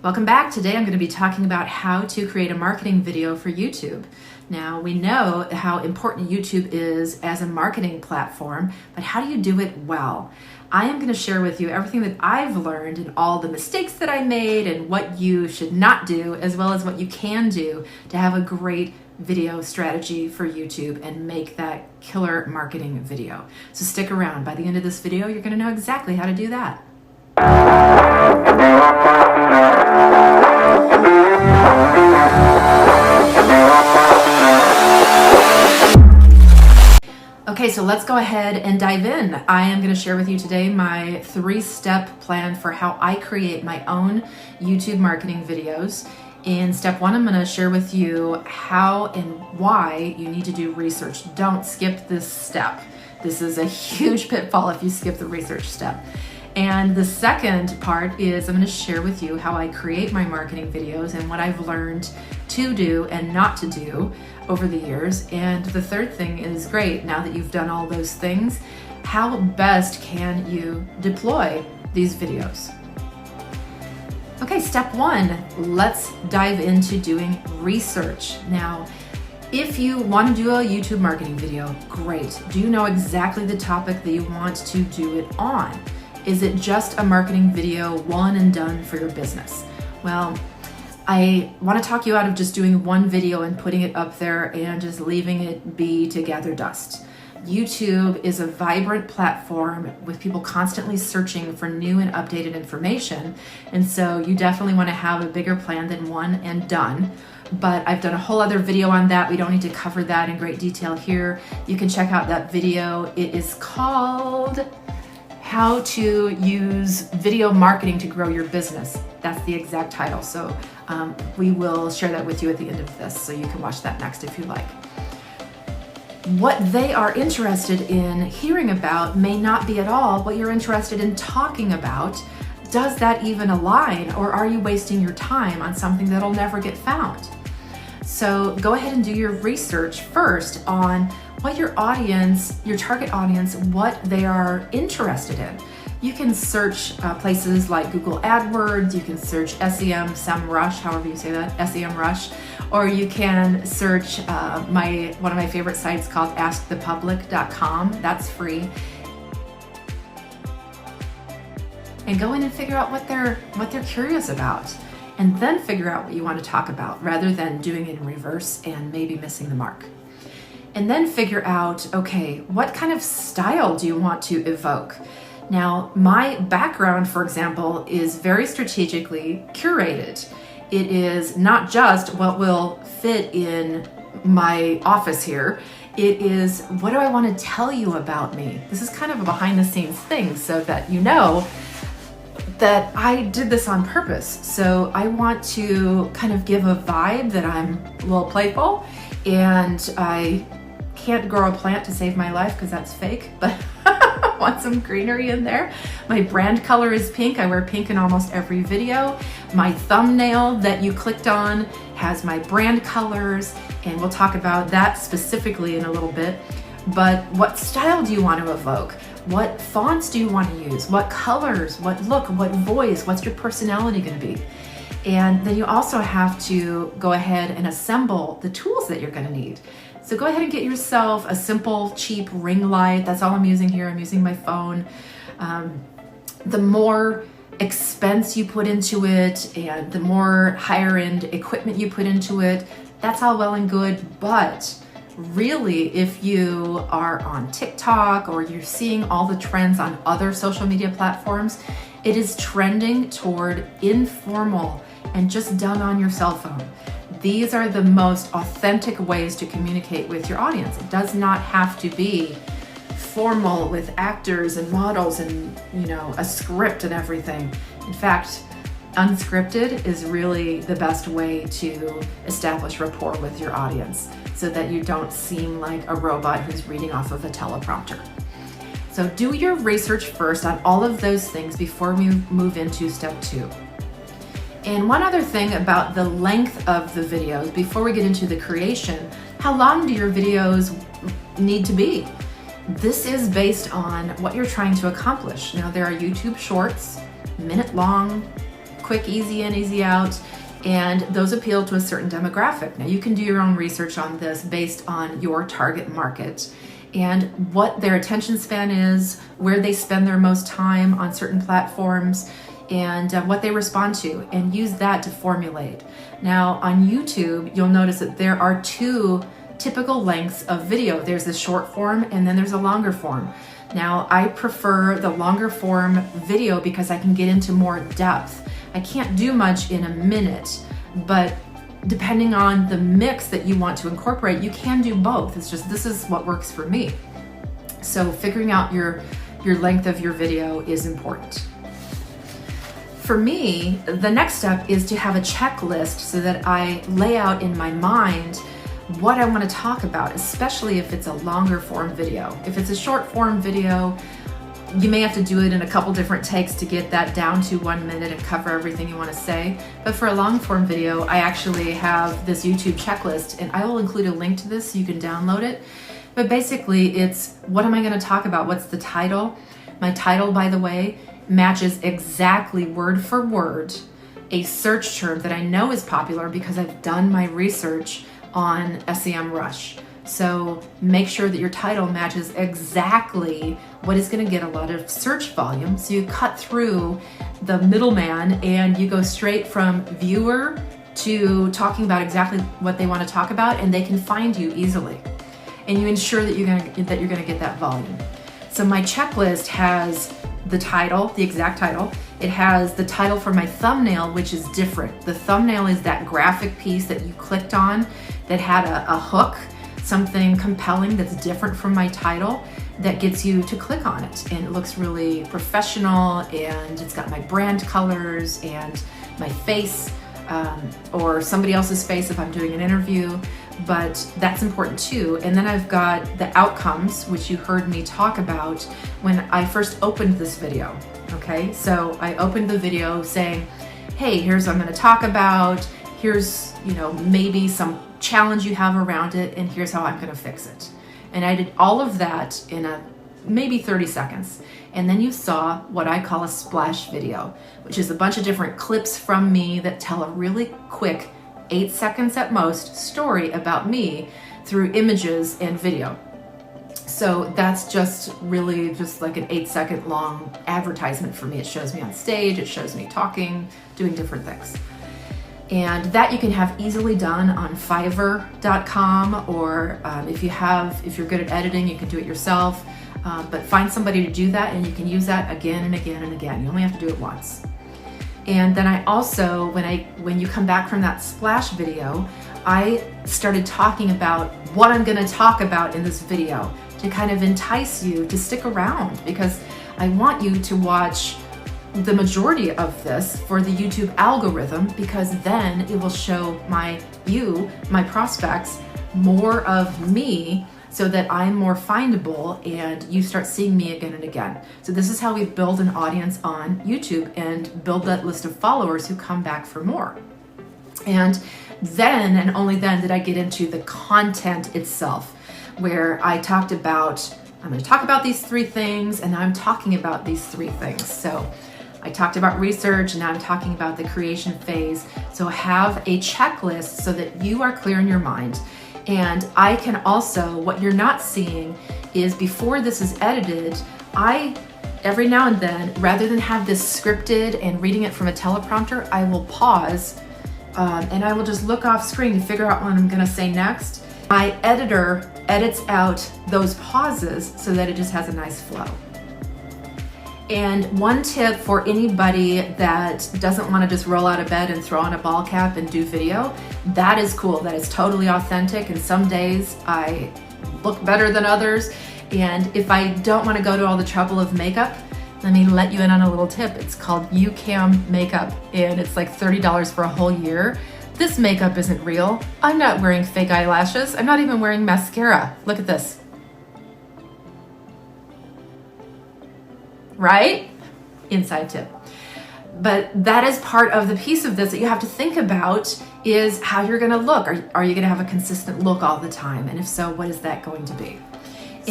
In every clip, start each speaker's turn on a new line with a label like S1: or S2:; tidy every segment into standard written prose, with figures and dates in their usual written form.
S1: Welcome back. Today I'm going to be talking about how to create a marketing video for YouTube. Now, we know how important YouTube is as a marketing platform, but how do you do it well? I am going to share with you everything that I've learned and all the mistakes that I made and what you should not do, as well as what you can do to have a great video strategy for YouTube and make that killer marketing video. So stick around. By the end of this video, you're going to know exactly how to do that. Okay, so let's go ahead and dive in. I am going to share with you today my 3-step plan for how I create my own YouTube marketing videos. In step 1, I'm going to share with you how and why you need to do research. Don't skip this step. This is a huge pitfall if you skip the research step. And the second part is I'm going to share with you how I create my marketing videos and what I've learned to do and not to do over the years. And the third thing is, great, now that you've done all those things, how best can you deploy these videos? Okay, step 1, let's dive into doing research. Now, if you want to do a YouTube marketing video, great. Do you know exactly the topic that you want to do it on? Is it just a marketing video, one and done for your business? Well, I want to talk you out of just doing one video and putting it up there and just leaving it be to gather dust. YouTube is a vibrant platform with people constantly searching for new and updated information. And so you definitely want to have a bigger plan than one and done. But I've done a whole other video on that. We don't need to cover that in great detail here. You can check out that video. It is called How to Use Video Marketing to Grow Your Business. That's the exact title. So we will share that with you at the end of this, so you can watch that next if you like. What they are interested in hearing about may not be at all what you're interested in talking about. Does that even align, or are you wasting your time on something that'll never get found? So go ahead and do your research first on what your audience, your target audience, what they are interested in. You can search places like Google AdWords, you can search SEMrush, however you say that, SEMrush, or you can search one of my favorite sites called askthepublic.com. That's free. And go in and figure out what they're curious about, and then figure out what you want to talk about, rather than doing it in reverse and maybe missing the mark. And then figure out, okay, what kind of style do you want to evoke? Now, my background, for example, is very strategically curated. It is not just what will fit in my office here. It is, what do I want to tell you about me? This is kind of a behind the scenes thing, so that you know that I did this on purpose. So I want to kind of give a vibe that I'm a little playful, and I can't grow a plant to save my life because that's fake, but I want some greenery in there. My brand color is pink. I wear pink in almost every video. My thumbnail that you clicked on has my brand colors, and we'll talk about that specifically in a little bit. But what style do you want to evoke? What fonts do you want to use? What colors? What look? What voice? What's your personality going to be? And then you also have to go ahead and assemble the tools that you're going to need. So go ahead and get yourself a simple, cheap ring light. That's all I'm using here. I'm using my phone. The more expense you put into it and the more higher end equipment you put into it, that's all well and good. But really, if you are on TikTok or you're seeing all the trends on other social media platforms, it is trending toward informal and just done on your cell phone. These are the most authentic ways to communicate with your audience. It does not have to be formal with actors and models and, a script and everything. In fact, unscripted is really the best way to establish rapport with your audience, so that you don't seem like a robot who's reading off of a teleprompter. So do your research first on all of those things before we move into step 2. And one other thing about the length of the videos, before we get into the creation, how long do your videos need to be? This is based on what you're trying to accomplish. Now, there are YouTube shorts, minute long, quick, easy in, easy out. And those appeal to a certain demographic. Now you can do your own research on this based on your target market and what their attention span is, where they spend their most time on certain platforms, and what they respond to, and use that to formulate. Now on YouTube, you'll notice that there are two typical lengths of video. There's the short form and then there's a longer form. Now I prefer the longer form video because I can get into more depth. I can't do much in a minute, but depending on the mix that you want to incorporate, you can do both. It's just, this is what works for me. So figuring out your length of your video is important. For me, the next step is to have a checklist so that I lay out in my mind what I want to talk about, especially if it's a longer form video. If it's a short form video, you may have to do it in a couple different takes to get that down to 1 minute and cover everything you want to say. But for a long form video, I actually have this YouTube checklist, and I will include a link to this so you can download it. But basically it's, what am I going to talk about? What's the title? My title, by the way, matches exactly word for word a search term that I know is popular because I've done my research on SEMrush. So make sure that your title matches exactly what is going to get a lot of search volume. So you cut through the middleman and you go straight from viewer to talking about exactly what they want to talk about, and they can find you easily. And you ensure that you're going to get that volume. So my checklist has the title, the exact title. It has the title for my thumbnail, which is different. The thumbnail is that graphic piece that you clicked on that had a hook, something compelling that's different from my title that gets you to click on it. And it looks really professional, and it's got my brand colors and my face, or somebody else's face if I'm doing an interview, but that's important too. And then I've got the outcomes, which you heard me talk about when I first opened this video. Okay, so I opened the video saying, hey, here's what I'm going to talk about. Here's, maybe some challenge you have around it, and here's how I'm going to fix it. And I did all of that in maybe 30 seconds. And then you saw what I call a splash video, which is a bunch of different clips from me that tell a really quick, 8 seconds at most, story about me through images and video. So that's just really just like an 8-second long advertisement for me. It shows me on stage, it shows me talking, doing different things. And that you can have easily done on Fiverr.com, or if you're good at editing, you can do it yourself. But find somebody to do that, and you can use that again and again and again. You only have to do it once. And then I also, when you come back from that splash video, I started talking about what I'm going to talk about in this video to kind of entice you to stick around, because I want you to watch the majority of this for the YouTube algorithm, because then it will show my prospects, more of me, so that I'm more findable and you start seeing me again and again. So this is how we build an audience on YouTube and build that list of followers who come back for more. And then, and only then, did I get into the content itself, where I talked about, I'm going to talk about these 3 things, and I'm talking about these 3 things. So I talked about research, and now I'm talking about the creation phase. So have a checklist so that you are clear in your mind. And I can also, what you're not seeing is before this is edited, every now and then, rather than have this scripted and reading it from a teleprompter, I will pause and I will just look off screen to figure out what I'm going to say next. My editor edits out those pauses so that it just has a nice flow. And one tip for anybody that doesn't want to just roll out of bed and throw on a ball cap and do video, that is cool. That is totally authentic. And some days I look better than others. And if I don't want to go to all the trouble of makeup, let me let you in on a little tip. It's called UCam makeup, and it's like $30 for a whole year. This makeup isn't real. I'm not wearing fake eyelashes. I'm not even wearing mascara. Look at this. Right? Inside tip. But that is part of the piece of this that you have to think about, is how you're going to look. Are you going to have a consistent look all the time? And if so, what is that going to be?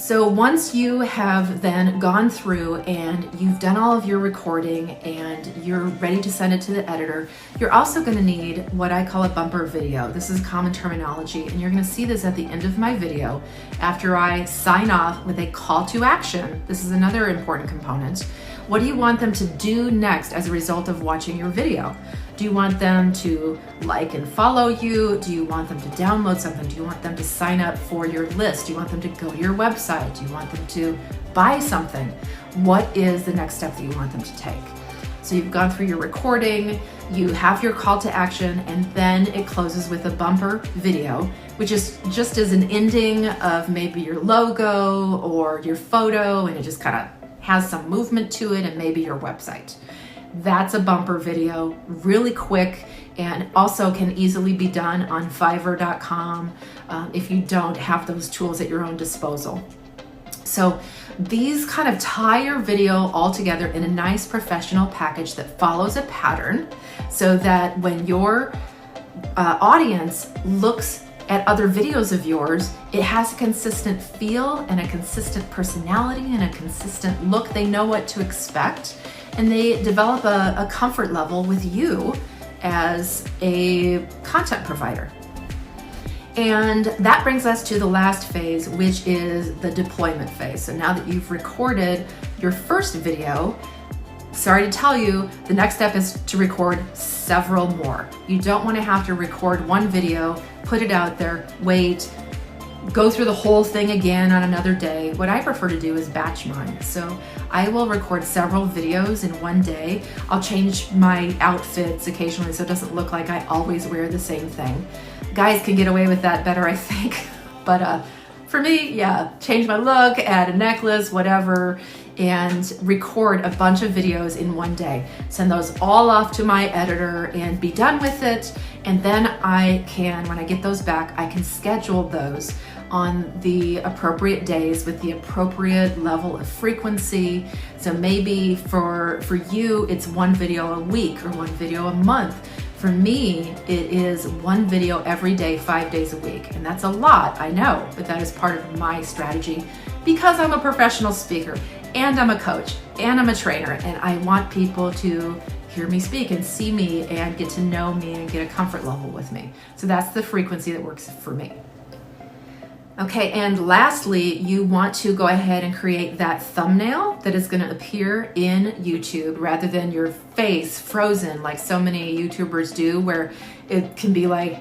S1: So once you have then gone through and you've done all of your recording and you're ready to send it to the editor, you're also going to need what I call a bumper video. This is common terminology, and you're going to see this at the end of my video after I sign off with a call to action. This is another important component. What do you want them to do next as a result of watching your video? Do you want them to like and follow you? Do you want them to download something? Do you want them to sign up for your list? Do you want them to go to your website? Do you want them to buy something? What is the next step that you want them to take? So you've gone through your recording, you have your call to action, and then it closes with a bumper video, which is just as an ending of maybe your logo or your photo, and it just kind of has some movement to it, and maybe your website. That's a bumper video, really quick, and also can easily be done on Fiverr.com if you don't have those tools at your own disposal. So these kind of tie your video all together in a nice professional package that follows a pattern, so that when your audience looks at other videos of yours, it has a consistent feel and a consistent personality and a consistent look. They know what to expect, and they develop a comfort level with you as a content provider. And that brings us to the last phase, which is the deployment phase. So now that you've recorded your first video, sorry to tell you, the next step is to record several more. You don't want to have to record one video, put it out there, wait, go through the whole thing again on another day. What I prefer to do is batch mine. So I will record several videos in one day. I'll change my outfits occasionally so it doesn't look like I always wear the same thing. Guys can get away with that better, I think. But for me, yeah, change my look, add a necklace, whatever, and record a bunch of videos in one day. Send those all off to my editor and be done with it. And then I can, when I get those back, I can schedule those on the appropriate days with the appropriate level of frequency. So maybe for you, it's one video a week or one video a month. For me, it is one video every day, 5 days a week. And that's a lot, I know, but that is part of my strategy because I'm a professional speaker and I'm a coach and I'm a trainer, and I want people to hear me speak and see me and get to know me and get a comfort level with me. So that's the frequency that works for me. Okay, and lastly, you want to go ahead and create that thumbnail that is going to appear in YouTube rather than your face frozen like so many YouTubers do, where it can be like,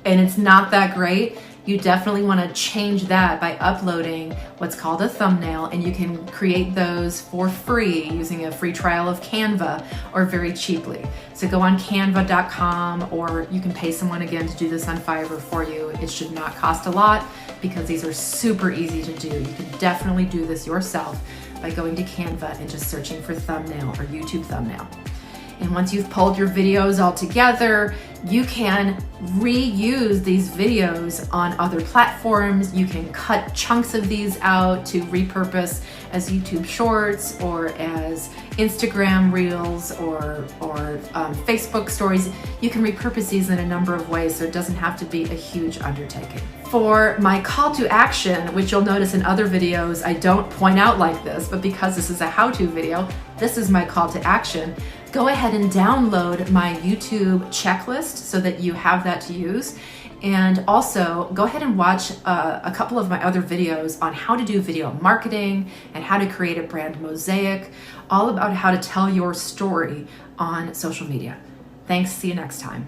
S1: and it's not that great. You definitely want to change that by uploading what's called a thumbnail, and you can create those for free using a free trial of Canva or very cheaply. So go on canva.com, or you can pay someone again to do this on Fiverr for you. It should not cost a lot because these are super easy to do. You can definitely do this yourself by going to Canva and just searching for thumbnail or YouTube thumbnail. And once you've pulled your videos all together, you can reuse these videos on other platforms. You can cut chunks of these out to repurpose as YouTube Shorts or as Instagram Reels or Facebook Stories. You can repurpose these in a number of ways, so it doesn't have to be a huge undertaking. For my call to action, which you'll notice in other videos, I don't point out like this, but because this is a how-to video, this is my call to action. Go ahead and download my YouTube checklist so that you have that to use. And also go ahead and watch a couple of my other videos on how to do video marketing and how to create a brand mosaic, all about how to tell your story on social media. Thanks, see you next time.